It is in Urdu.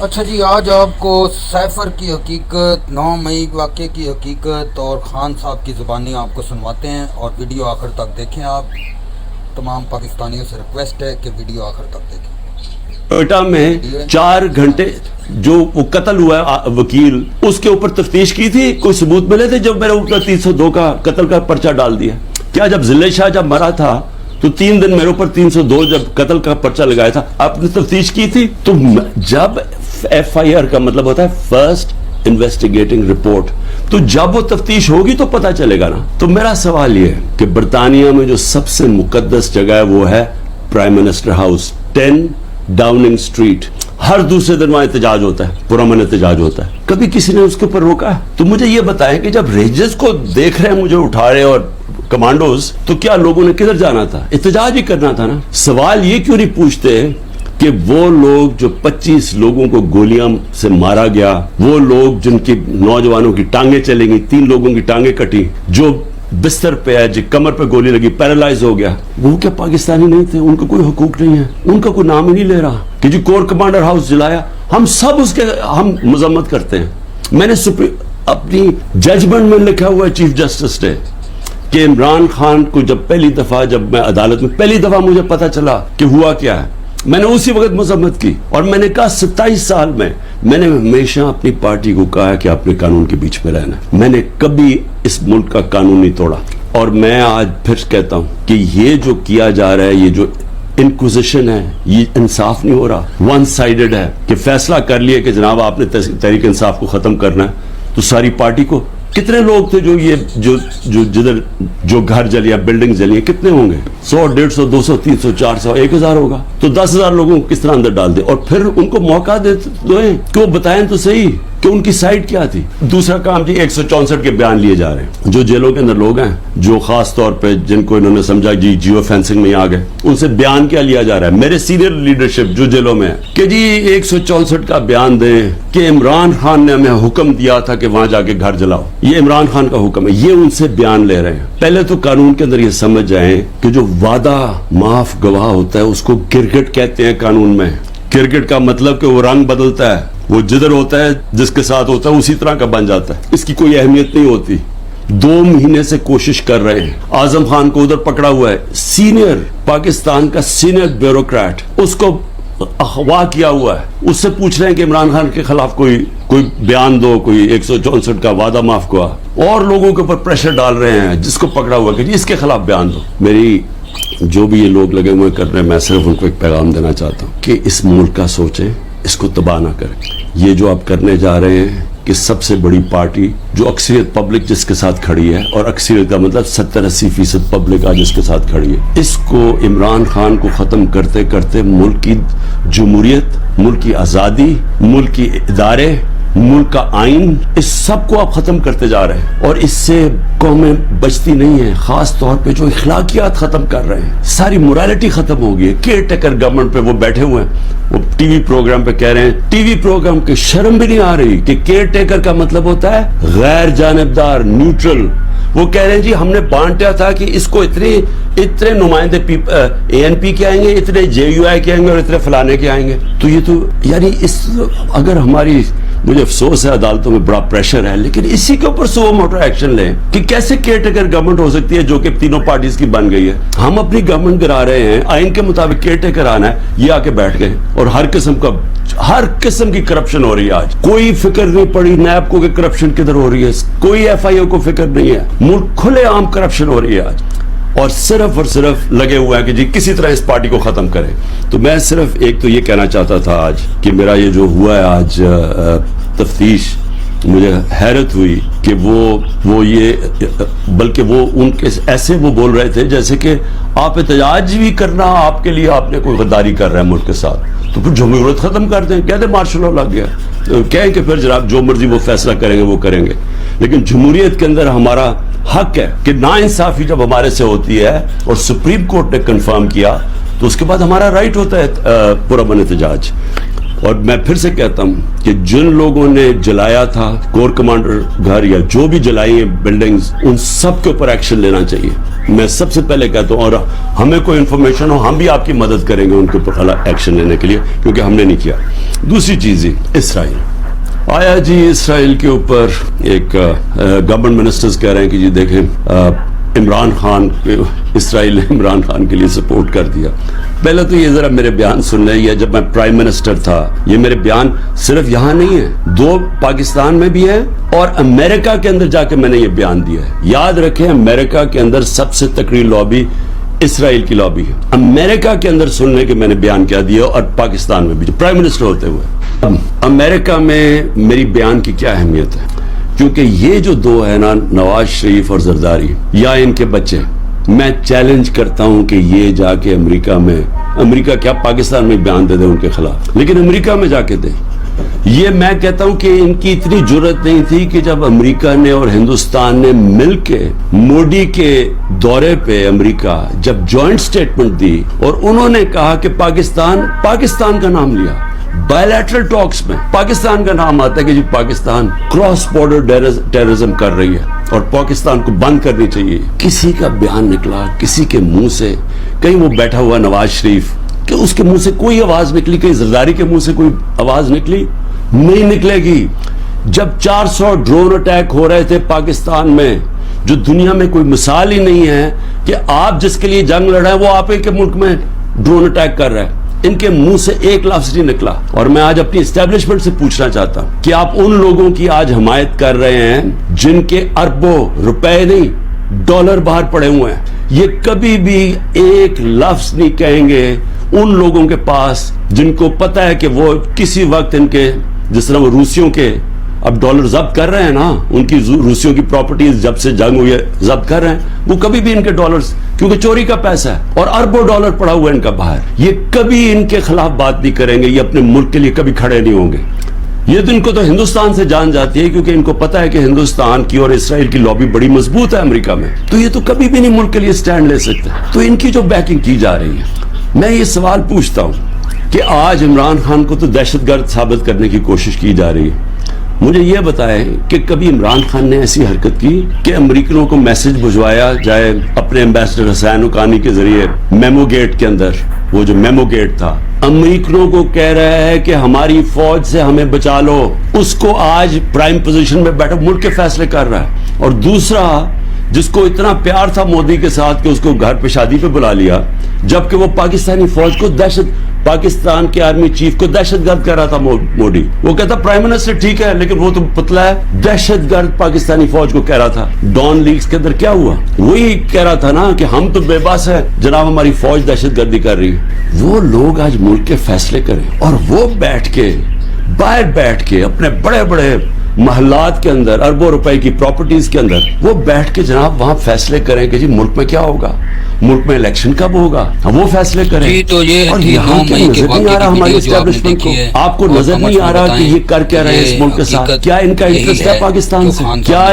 اچھا جی، آج آپ کو سیفر کی حقیقت، 9 مئی واقعے کی حقیقت اور خان صاحب کی زبانی آپ کو سنواتے ہیں، اور ویڈیو آخر تک دیکھیں۔ آپ تمام پاکستانیوں سے ریکویسٹ ہے کہ ویڈیو آخر تک دیکھیں۔ کوئٹہ میں 4 گھنٹے جو وہ قتل ہوا ہے وکیل، اس کے اوپر تفتیش کی تھی، کوئی ثبوت ملے تھے؟ جب میرے اوپر 302 کا قتل کا پرچہ ڈال دیا کیا؟ جب ضلع شاہ جب مرا تھا تو 3 دن میرے اوپر 302 جب قتل کا پرچہ لگایا تھا، آپ نے تفتیش کی تھی؟ تو جب ایف آئی آر کا مطلب ہوتا ہے فرسٹ انویسٹیگیٹنگ رپورٹ، تو جب وہ تفتیش ہوگی تو پتہ چلے گا نا۔ تو میرا سوال یہ ہے کہ برطانیہ میں جو سب سے مقدس جگہ ہے وہ ہے prime minister house, 10 Downing Street. ہر دوسرے دن وہاں احتجاج ہوتا ہے، پرامن احتجاج ہوتا ہے، کبھی کسی نے اس کے اوپر روکا ہے؟ تو مجھے یہ بتائیں کہ جب ریجز کو دیکھ رہے ہیں مجھے اٹھا رہے اور کمانڈوز، تو کیا لوگوں نے کدھر جانا تھا؟ احتجاج ہی کرنا تھا نا۔ سوال یہ کیوں نہیں پوچھتے کہ وہ لوگ جو 25 لوگوں کو گولیاں سے مارا گیا، وہ لوگ جن کی نوجوانوں کی ٹانگیں چلیں گی، 3 لوگوں کی ٹانگیں کٹی، جو بستر پہ ہے، جو کمر پہ گولی لگی، پیرالائز ہو گیا، وہ کیا پاکستانی نہیں تھے؟ ان کو کوئی حقوق نہیں ہے؟ ان کا کوئی نام ہی نہیں لے رہا کہ جی کور کمانڈر ہاؤس جلایا؟ ہم سب اس کے ہم مذمت کرتے ہیں۔ میں نے اپنی ججمنٹ میں لکھا ہوا ہے چیف جسٹس نے کہ عمران خان کو جب پہلی دفعہ، جب میں عدالت میں پہلی دفعہ مجھے پتا چلا کہ ہوا کیا ہے، میں نے اسی وقت مذمت کی، اور میں نے کہا 27 سال میں نے ہمیشہ اپنی پارٹی کو کہا کہ آپ نے قانون کے بیچ میں رہنا ہے، میں نے کبھی اس ملک کا قانون نہیں توڑا۔ اور میں آج پھر کہتا ہوں کہ یہ جو کیا جا رہا ہے، یہ جو انکوزیشن ہے، یہ انصاف نہیں ہو رہا، ون سائیڈڈ ہے کہ فیصلہ کر لیا کہ جناب آپ نے تحریک انصاف کو ختم کرنا ہے، تو ساری پارٹی کو کتنے لوگ تھے جو گھر جلیا، بلڈنگ جلی، کتنے ہوں گے؟ 100 150 200 300 400 1000 ہوگا، تو 10,000 لوگوں کو کس طرح اندر ڈال دے؟ اور پھر ان کو موقع دیں کہ وہ بتائیں تو صحیح کہ ان کی سائٹ کیا تھی۔ دوسرا کام جی 164 کے بیان لیے جا رہے ہیں، جو جیلوں کے اندر لوگ ہیں، جو خاص طور پہ جن کو انہوں نے سمجھا جی جیو فینسنگ میں آ گئے، ان سے بیان کیا لیا جا رہا ہے؟ میرے سینئر لیڈرشپ جو جیلوں میں ہے کہ جی 164 کا بیان دیں کہ عمران خان نے ہمیں حکم دیا تھا کہ وہاں جا کے گھر جلاؤ، یہ عمران خان کا حکم ہے، یہ ان سے بیان لے رہے ہیں۔ پہلے تو قانون کے اندر یہ سمجھ جائیں کہ جو وعدہ معاف گواہ ہوتا ہے اس کو گرگٹ کہتے ہیں قانون میں۔ گرگٹ کا مطلب کہ وہ رنگ بدلتا ہے، وہ جدھر ہوتا ہے جس کے ساتھ ہوتا ہے اسی طرح کا بن جاتا ہے، اس کی کوئی اہمیت نہیں ہوتی۔ 2 مہینے سے کوشش کر رہے ہیں، اعظم خان کو ادھر پکڑا ہوا ہے، سینئر پاکستان کا سینئر بیوروکریٹ، اس کو اغوا کیا ہوا ہے، اس سے پوچھ رہے ہیں کہ عمران خان کے خلاف کوئی بیان دو، کوئی 164 کا وعدہ معاف گواہ، اور لوگوں کے اوپر پریشر ڈال رہے ہیں جس کو پکڑا ہوا کہ جی اس کے خلاف بیان دو۔ میری جو بھی یہ لوگ لگے ہوئے کر رہے ہیں، میں صرف ان کو ایک پیغام دینا چاہتا ہوں کہ اس ملک کا سوچیں، اس کو تباہ نہ کریں۔ یہ جو آپ کرنے جا رہے ہیں کہ سب سے بڑی پارٹی جو اکثریت پبلک جس کے ساتھ کھڑی ہے، اور اکثریت کا مطلب 70-80% پبلک آج اس کے ساتھ کھڑی ہے، اس کو عمران خان کو ختم کرتے کرتے ملک کی جمہوریت، ملک کی آزادی، ملک کی ادارے، ملک کا آئین، اس سب کو آپ ختم کرتے جا رہے ہیں، اور اس سے قومیں بچتی نہیں ہیں، خاص طور پہ جو اخلاقیات ختم کر رہے ہیں، ساری مورالٹی ختم ہو گئی ہے۔ کیئر ٹیکر گورنمنٹ پہ وہ بیٹھے ہوئے ہیں، وہ ٹی وی پروگرام پہ کہہ رہے ہیں، ٹی وی پروگرام کی شرم بھی نہیں آ رہی کہ کیئر ٹیکر کا مطلب ہوتا ہے غیر جانبدار، نیوٹرل۔ وہ کہہ رہے ہیں جی ہم نے بانٹا تھا کہ اس کو اتنے نمائندے اے این پی کے آئیں گے، اتنے جے یو آئی کے آئیں گے، اور اتنے فلانے کے آئیں گے، تو یہ تو یعنی اگر ہماری، مجھے افسوس ہے عدالتوں میں بڑا پریشر ہے، لیکن اسی کے اوپر سو موٹر ایکشن لیں کہ کیسے کیئر ٹیکر گورنمنٹ ہو سکتی ہے جو کہ تینوں پارٹیز کی بن گئی ہے۔ ہم اپنی گورنمنٹ گرا رہے ہیں، آئین کے مطابق کیئر ٹیکر آنا ہے، یہ آ کے بیٹھ گئے، اور ہر قسم کی کرپشن ہو رہی ہے آج۔ کوئی فکر نہیں پڑی نیب کو کہ کرپشن کدھر ہو رہی ہے، کوئی ایف آئی او کو فکر نہیں ہے، ملک کھلے عام کرپشن ہو رہی ہے آج، اور صرف لگے ہوئے ہیں کہ جی کسی طرح اس پارٹی کو ختم کرے۔ تو میں صرف ایک تو یہ کہنا چاہتا تھا آج کہ میرا یہ جو ہوا ہے آج تفتیش، مجھے حیرت ہوئی کہ وہ یہ، بلکہ وہ ان کے ایسے وہ بول رہے تھے جیسے کہ آپ احتجاج بھی کرنا آپ کے لیے، آپ نے کوئی غداری کر رہا ہے ملک کے ساتھ، تو پھر جمہوریت ختم کر دیں، کہہ دیں مارشل لا لگ گیا، کہیں کہ پھر جناب جو مرضی وہ فیصلہ کریں گے وہ کریں گے۔ لیکن جمہوریت کے اندر ہمارا حق ہے کہ ناانصافی جب ہمارے سے ہوتی ہے اور سپریم کورٹ نے کنفرم کیا تو اس کے بعد ہمارا رائٹ ہوتا ہے پرامن احتجاج۔ اور میں پھر سے کہتا ہوں کہ جن لوگوں نے جلایا تھا کور کمانڈر گھر یا جو بھی جلائی ہیں بلڈنگز، ان سب کے اوپر ایکشن لینا چاہیے. میں سب سے پہلے کہتا ہوں، اور ہمیں کوئی انفارمیشن ہو ہم بھی آپ کی مدد کریں گے ان کے اوپر ایکشن لینے کے لیے، کیونکہ ہم نے نہیں کیا. دوسری چیز ہی اسرائیل آیا جی، اسرائیل کے اوپر ایک گورنمنٹ منسٹرز کہہ رہے ہیں کہ جی دیکھیں عمران خان، اسرائیل نے عمران خان کے لیے سپورٹ کر دیا. پہلے تو یہ ذرا میرے بیان سن لیں، یہ جب میں پرائم منسٹر تھا، یہ میرے بیان صرف یہاں نہیں ہے، 2 پاکستان میں بھی ہے اور امریکہ کے اندر جا کے میں نے یہ بیان دیا ہے. یاد رکھیں امریکہ کے اندر سب سے تکڑی لابی اسرائیل کی لابی ہے. امریکہ کے اندر سننے کے میں نے بیان کیا دیا، اور پاکستان میں بھی پرائم منسٹر ہوتے ہوئے. امریکہ میں میری بیان کی کیا اہمیت ہے؟ کیونکہ یہ جو 2 ہیں نا، نواز شریف اور زرداری یا ان کے بچے، میں چیلنج کرتا ہوں کہ یہ جا کے امریکہ کیا پاکستان میں بیان دے دے ان کے خلاف، لیکن امریکہ میں جا کے دے. یہ میں کہتا ہوں کہ ان کی اتنی جرت نہیں تھی کہ جب امریکہ نے اور ہندوستان نے مل کے مودی کے دورے پہ امریکہ جب جوائنٹ سٹیٹمنٹ دی اور انہوں نے کہا کہ پاکستان کا نام لیا بائیلیٹرل ٹاکس میں، پاکستان کا نام آتا ہے کہ جی پاکستان کراس بارڈر ٹیررزم کر رہی ہے اور پاکستان کو بند کرنی چاہیے. کسی کا بیان نکلا کسی کے منہ سے، کہیں وہ بیٹھا ہوا نواز شریف کہ اس کے منہ سے کوئی آواز نکلی، کہیں زرداری کے منہ سے کوئی آواز نکلی؟ نہیں نکلے گی. جب 400 ڈرون اٹیک ہو رہے تھے پاکستان میں، جو دنیا میں کوئی مثال ہی نہیں ہے کہ آپ جس کے لیے جنگ لڑ رہے ہیں وہ آپ کے ملک میں ڈرون اٹیک کر رہے ہیں، ان کے منہ سے ایک لفظ نہیں نکلا. اور میں آج اپنی اسٹیبلشمنٹ سے پوچھنا چاہتا ہوں کہ آپ ان لوگوں کی آج حمایت کر رہے ہیں جن کے اربوں روپے نہیں ڈالر باہر پڑے ہوئے ہیں. یہ کبھی بھی ایک لفظ نہیں کہیں گے ان لوگوں کے پاس جن کو پتہ ہے کہ وہ کسی وقت ان کے، جس طرح وہ روسیوں کے اب ڈالر ضبط کر رہے ہیں نا، ان کی روسیوں کی پراپرٹیز جب سے جنگ ہوئی ہے ضبط کر رہے ہیں، وہ کبھی بھی ان کے ڈالرز، کیونکہ چوری کا پیسہ ہے اور اربوں ڈالر پڑا ہوا ہے ان کا باہر، یہ کبھی ان کے خلاف بات نہیں کریں گے، یہ اپنے ملک کے لیے کبھی کھڑے نہیں ہوں گے. یہ تو ان کو تو ہندوستان سے جان جاتی ہے، کیونکہ ان کو پتا ہے کہ ہندوستان کی اور اسرائیل کی لابی بڑی مضبوط ہے امریکہ میں، تو یہ تو کبھی بھی نہیں ملک کے لیے سٹینڈ لے سکتے. تو ان کی جو بیکنگ کی جا رہی ہے، میں یہ سوال پوچھتا ہوں کہ آج عمران خان کو تو دہشت گرد ثابت کرنے کی کوشش کی جا رہی ہے. مجھے یہ بتائیں کہ کبھی عمران خان نے ایسی حرکت کی کہ امریکنوں کو میسج بھجوایا جائے اپنے ایمبیسڈر حسین حقانی کے ذریعے میمو گیٹ کے اندر، وہ جو میمو گیٹ تھا، امریکنوں کو کہہ رہا ہے کہ ہماری فوج سے ہمیں بچا لو، اس کو آج پرائم پوزیشن میں بیٹھا ملک کے فیصلے کر رہا ہے. اور دوسرا جس کو اتنا پیار تھا مودی کے ساتھ کہ اس کو گھر پہ شادی پہ بلا لیا، جبکہ وہ پاکستانی فوج کو پاکستان کے آرمی چیف کو دہشت گرد کہہ رہا تھا مودی. وہ کہتا پرائم منسٹر ٹھیک ہے لیکن وہ تو پتلا ہے، دہشت گرد پاکستانی فوج کو کہہ رہا تھا. ڈان لیگز کے اندر کیا ہوا؟ وہی کہہ رہا تھا نا کہ ہم تو بے بس ہیں جناب، ہماری فوج دہشت گردی کر رہی ہے. وہ لوگ آج ملک کے فیصلے کریں اور وہ باہر بیٹھ کے اپنے بڑے بڑے محلات کے اندر اربوں روپے کی پراپرٹیز کے اندر وہ بیٹھ کے جناب وہاں فیصلے کریں کہ جی ملک میں کیا ہوگا، ملک میں الیکشن کب ہوگا، وہ فیصلے کریں. تو یہ اور یہاں کیا نظر نہیں آ رہا ہماری اسٹیبلشمنٹ کو؟ آپ کو نظر نہیں آ رہا کہ یہ کر کیا رہے ہیں اس ملک کے ساتھ؟ کیا ان کا انٹرسٹ ہے پاکستان سے؟ کیا